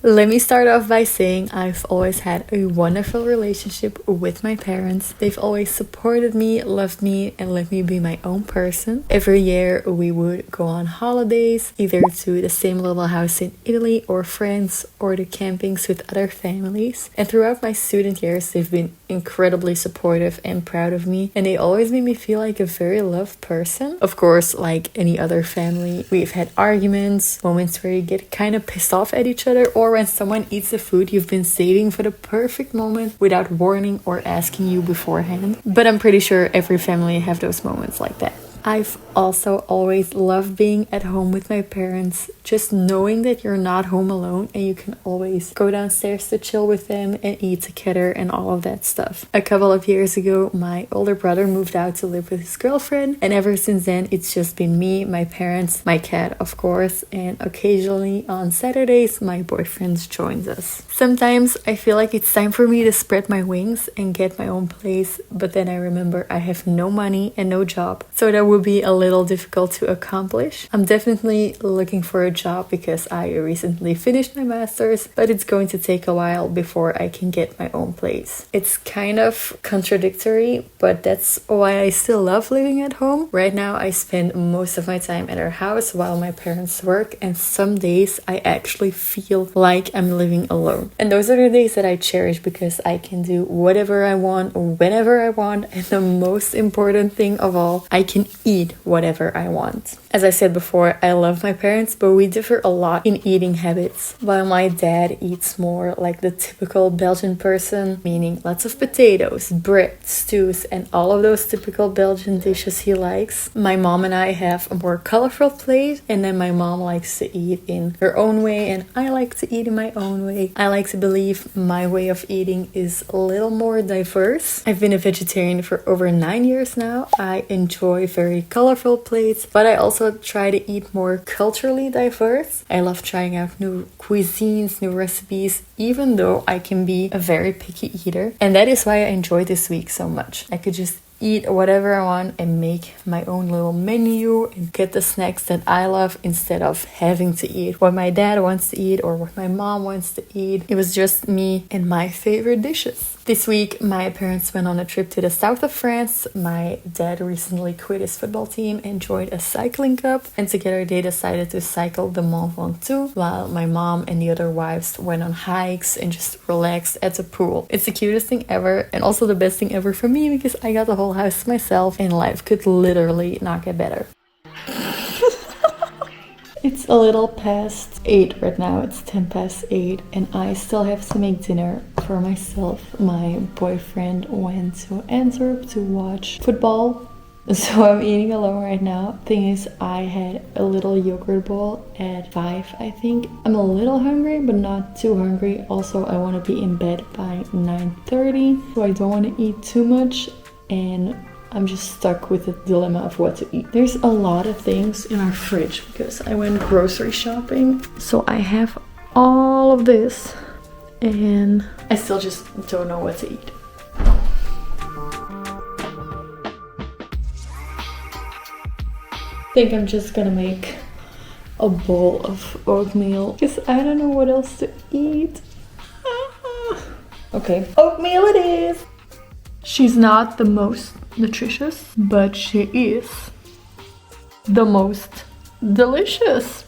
Let me start off by saying I've always had a wonderful relationship with my parents. They've always supported me, loved me, and let me be my own person. Every year we would go on holidays, either to the same little house in Italy or France, or to campings with other families. And throughout my student years, they've been incredibly supportive and proud of me, and they always made me feel like a very loved person. Of course, like any other family, we've had arguments, moments where you get kind of pissed off at each other, or when someone eats the food you've been saving for the perfect moment without warning or asking you beforehand. But I'm pretty sure every family have those moments like that. I've also always loved being at home with my parents, just knowing that you're not home alone and you can always go downstairs to chill with them and eat together and all of that stuff. A couple of years ago, my older brother moved out to live with his girlfriend, and ever since then it's just been me, my parents, my cat of course, and occasionally on Saturdays my boyfriend joins us. Sometimes I feel like it's time for me to spread my wings and get my own place, but then I remember I have no money and no job, so that would be a little difficult to accomplish. I'm definitely looking for a job because I recently finished my master's, but it's going to take a while before I can get my own place. It's kind of contradictory, but that's why I still love living at home. Right now I spend most of my time at our house while my parents work, and some days I actually feel like I'm living alone. And those are the days that I cherish because I can do whatever I want, whenever I want, and the most important thing of all, I can eat whatever I want. As I said before, I love my parents, but we differ a lot in eating habits. While my dad eats more like the typical Belgian person, meaning lots of potatoes, bread, stews, and all of those typical Belgian dishes he likes, my mom and I have a more colorful plate, and then my mom likes to eat in her own way, and I like to eat in my own way. I like to believe my way of eating is a little more diverse. I've been a vegetarian for over 9 years now. I enjoy very colorful plates, but I also try to eat more culturally diverse. I love trying out new cuisines, new recipes, even though I can be a very picky eater. And that is why I enjoy this week so much. I could just eat whatever I want and make my own little menu and get the snacks that I love instead of having to eat what my dad wants to eat or what my mom wants to eat. It was just me and my favorite dishes. This week, my parents went on a trip to the south of France. My dad recently quit his football team and joined a cycling club, and together they decided to cycle the Mont Ventoux, while my mom and the other wives went on hikes and just relaxed at the pool. It's the cutest thing ever, and also the best thing ever for me because I got the whole house to myself and life could literally not get better. It's a little past 8 right now, it's 10 past 8, and I still have to make dinner for myself. My boyfriend went to Antwerp to watch football, so I'm eating alone right now. Thing is, I had a little yogurt bowl at 5, I think. I'm a little hungry, but not too hungry. Also, I want to be in bed by 9:30, so I don't want to eat too much, and I'm just stuck with the dilemma of what to eat. There's a lot of things in our fridge because I went grocery shopping. So I have all of this and I still just don't know what to eat. I think I'm just gonna make a bowl of oatmeal because I don't know what else to eat. Okay, oatmeal it is! She's not the most nutritious, but she is the most delicious.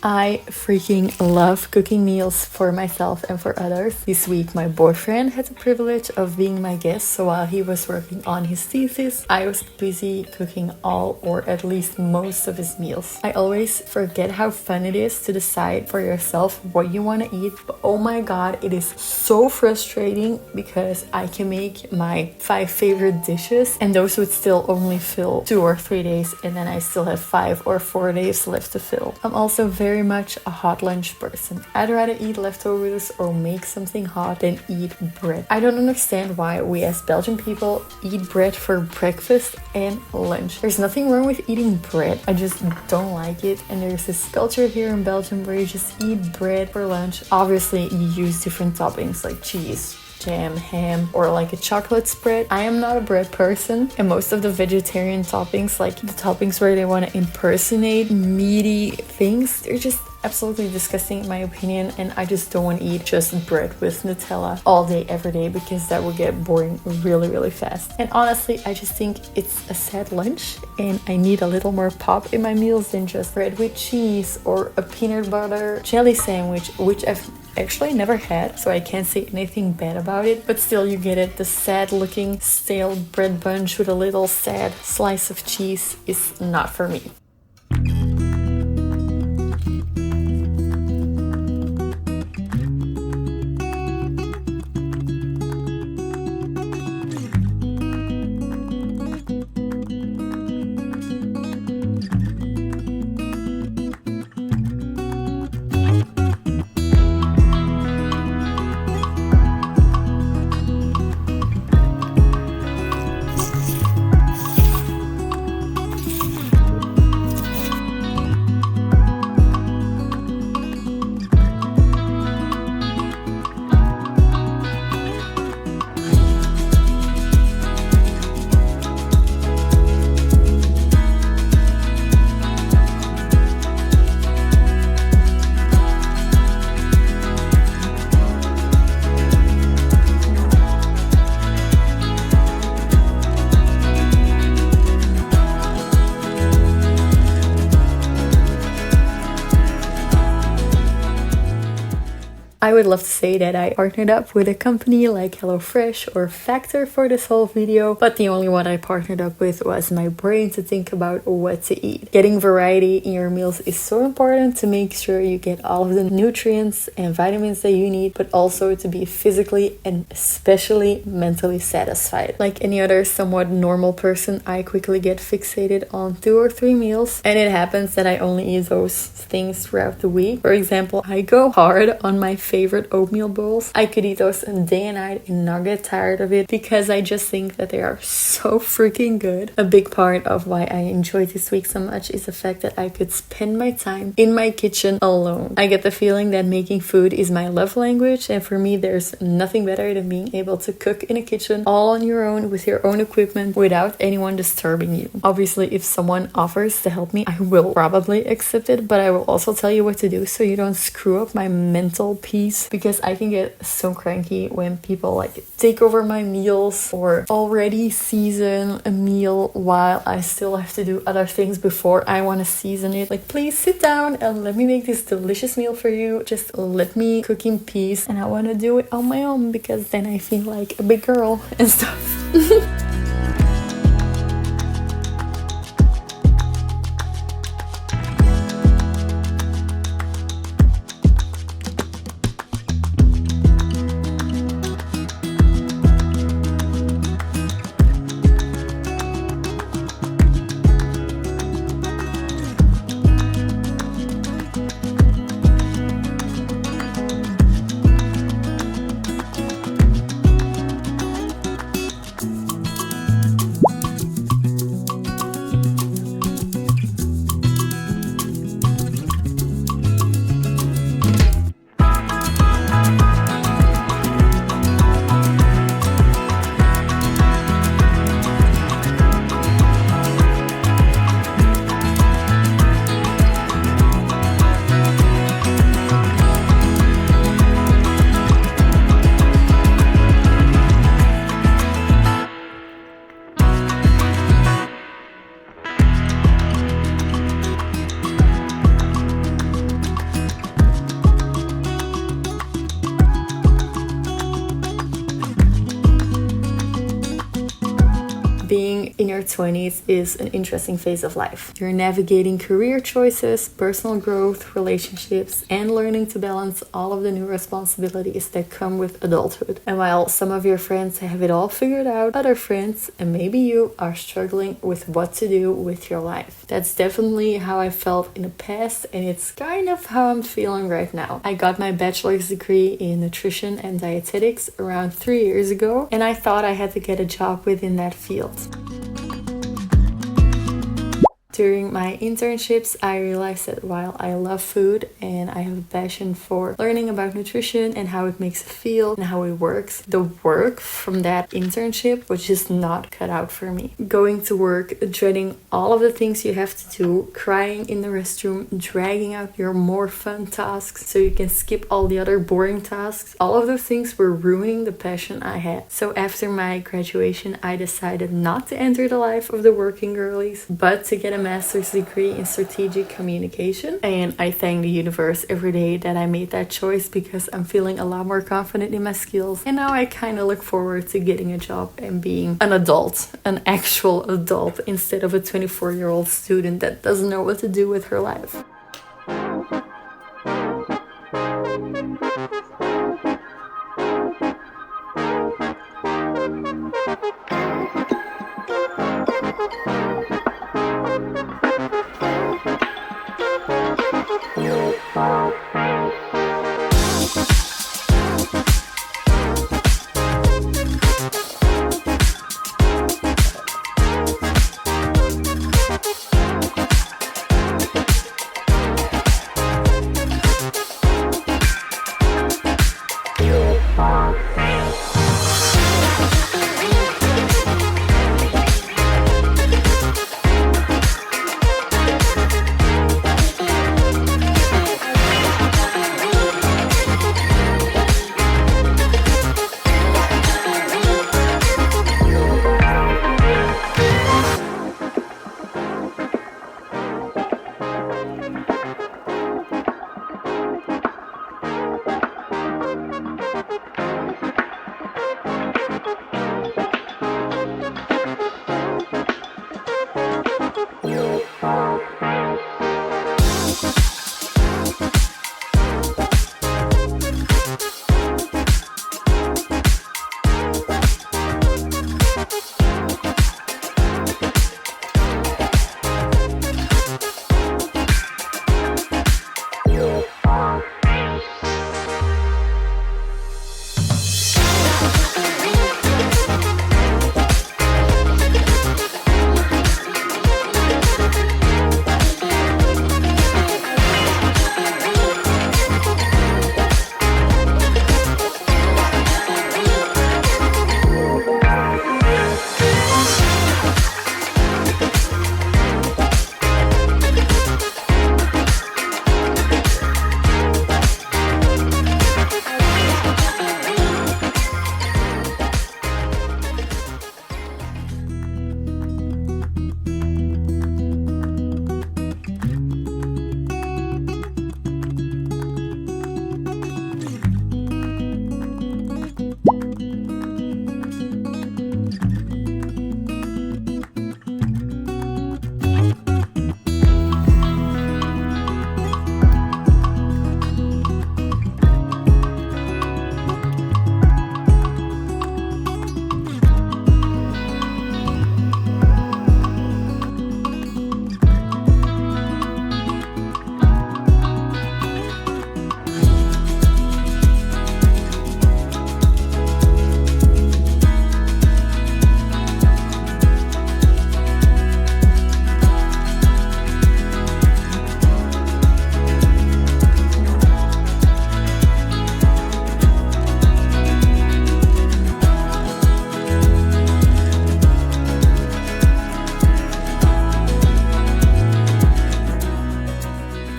I freaking love cooking meals for myself and for others. This week my boyfriend had the privilege of being my guest, so while he was working on his thesis, I was busy cooking all or at least most of his meals. I always forget how fun it is to decide for yourself what you want to eat, but oh my god, it is so frustrating because I can make my 5 favorite dishes and those would still only fill 2 or 3 days, and then I still have 5 or 4 days left to fill. I'm also very much a hot lunch person. I'd rather eat leftovers or make something hot than eat bread. I don't understand why we as Belgian people eat bread for breakfast and lunch. There's nothing wrong with eating bread. I just don't like it, and there's this culture here in Belgium where you just eat bread for lunch. Obviously you use different toppings like cheese, jam, ham, or like a chocolate spread. I am not a bread person, and most of the vegetarian toppings, like the toppings where they want to impersonate meaty things, they're just absolutely disgusting in my opinion, and I just don't want to eat just bread with Nutella all day every day because that would get boring really fast. And honestly, I just think it's a sad lunch and I need a little more pop in my meals than just bread with cheese or a peanut butter jelly sandwich, which I've actually never had, so I can't say anything bad about it, but still you get it. The sad looking stale bread bunch with a little sad slice of cheese is not for me. I would love to say that I partnered up with a company like HelloFresh or Factor for this whole video, but the only one I partnered up with was my brain to think about what to eat. Getting variety in your meals is so important to make sure you get all of the nutrients and vitamins that you need, but also to be physically and especially mentally satisfied. Like any other somewhat normal person, I quickly get fixated on 2 or 3 meals, and it happens that I only eat those things throughout the week. For example, I go hard on my favorite oatmeal bowls. I could eat those day and night and not get tired of it because I just think that they are so freaking good. A big part of why I enjoy this week so much is the fact that I could spend my time in my kitchen alone. I get the feeling that making food is my love language, and for me there's nothing better than being able to cook in a kitchen all on your own with your own equipment without anyone disturbing you. Obviously, if someone offers to help me, I will probably accept it, but I will also tell you what to do so you don't screw up my mental peace, because I can get so cranky when people like take over my meals or already season a meal while I still have to do other things before I want to season it. Like, please sit down and let me make this delicious meal for you. Just let me cook in peace, and I want to do it on my own because then I feel like a big girl and stuff. Being in your 20s is an interesting phase of life. You're navigating career choices, personal growth, relationships, and learning to balance all of the new responsibilities that come with adulthood. And while some of your friends have it all figured out, other friends, and maybe you, are struggling with what to do with your life. That's definitely how I felt in the past, and it's kind of how I'm feeling right now. I got my bachelor's degree in nutrition and dietetics around 3 years ago, and I thought I had to get a job within that field. During my internships, I realized that while I love food and I have a passion for learning about nutrition and how it makes it feel and how it works, the work from that internship was just not cut out for me. Going to work, dreading all of the things you have to do, crying in the restroom, dragging out your more fun tasks so you can skip all the other boring tasks, all of those things were ruining the passion I had. So after my graduation, I decided not to enter the life of the working girlies, but to get a master's degree in strategic communication. And I thank the universe every day that I made that choice, because I'm feeling a lot more confident in my skills. And now I kind of look forward to getting a job and being an adult, an actual adult, instead of a 24-year-old student that doesn't know what to do with her life.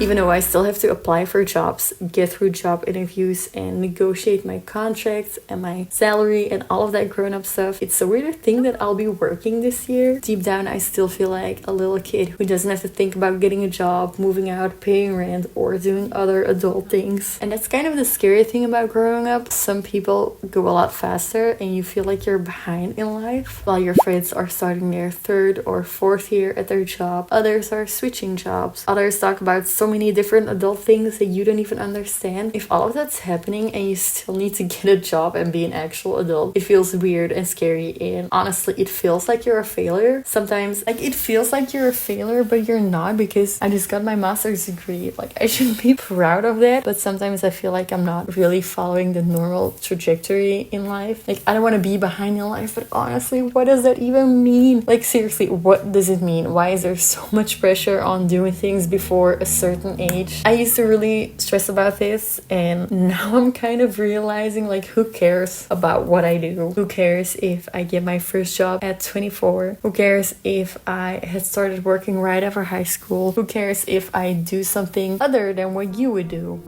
Even though I still have to apply for jobs, get through job interviews, and negotiate my contracts and my salary and all of that grown-up stuff, it's so weird to think that I'll be working this year. Deep down, I still feel like a little kid who doesn't have to think about getting a job, moving out, paying rent, or doing other adult things. And that's kind of the scary thing about growing up. Some people go a lot faster and you feel like you're behind in life, while your friends are starting their third or fourth year at their job. Others are switching jobs. Others talk about so many different adult things that you don't even understand. If all of that's happening and you still need to get a job and be an actual adult, it feels weird and scary, and honestly it feels like you're a failure. Sometimes like it feels like you're a failure, but you're not, because I just got my master's degree. Like I should be proud of that, but sometimes I feel like I'm not really following the normal trajectory in life. Like I don't want to be behind in life, but honestly, what does that even mean? Like seriously, what does it mean? Why is there so much pressure on doing things before a certain age? I used to really stress about this, and now I'm kind of realizing like who cares about what I do? Who cares if I get my first job at 24? Who cares if I had started working right after high school? Who cares if I do something other than what you would do?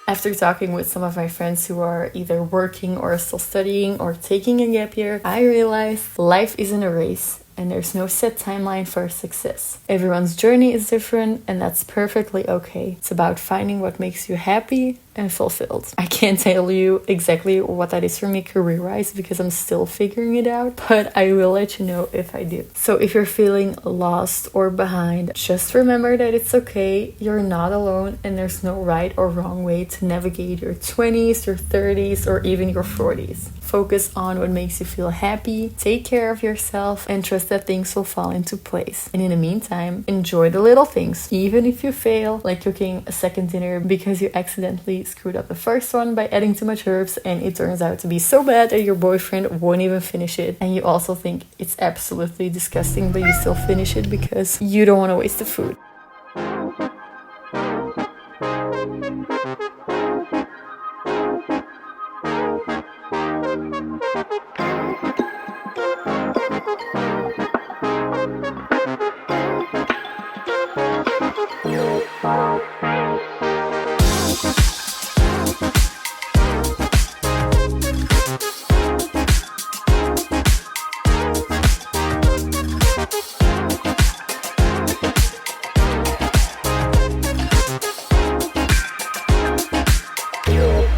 After talking with some of my friends who are either working or still studying or taking a gap year, I realized life isn't a race and there's no set timeline for success. Everyone's journey is different, and that's perfectly okay. It's about finding what makes you happy and fulfilled. I can't tell you exactly what that is for me career-wise because I'm still figuring it out, but I will let you know if I do. So if you're feeling lost or behind, just remember that it's okay. You're not alone, and there's no right or wrong way to navigate your 20s, your 30s, or even your 40s. Focus on what makes you feel happy, take care of yourself, and trust that things will fall into place. And in the meantime, enjoy the little things. Even if you fail, like cooking a second dinner because you accidentally screwed up the first one by adding too much herbs and it turns out to be so bad that your boyfriend won't even finish it, and you also think it's absolutely disgusting, but you still finish it because you don't want to waste the food.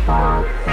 Bye.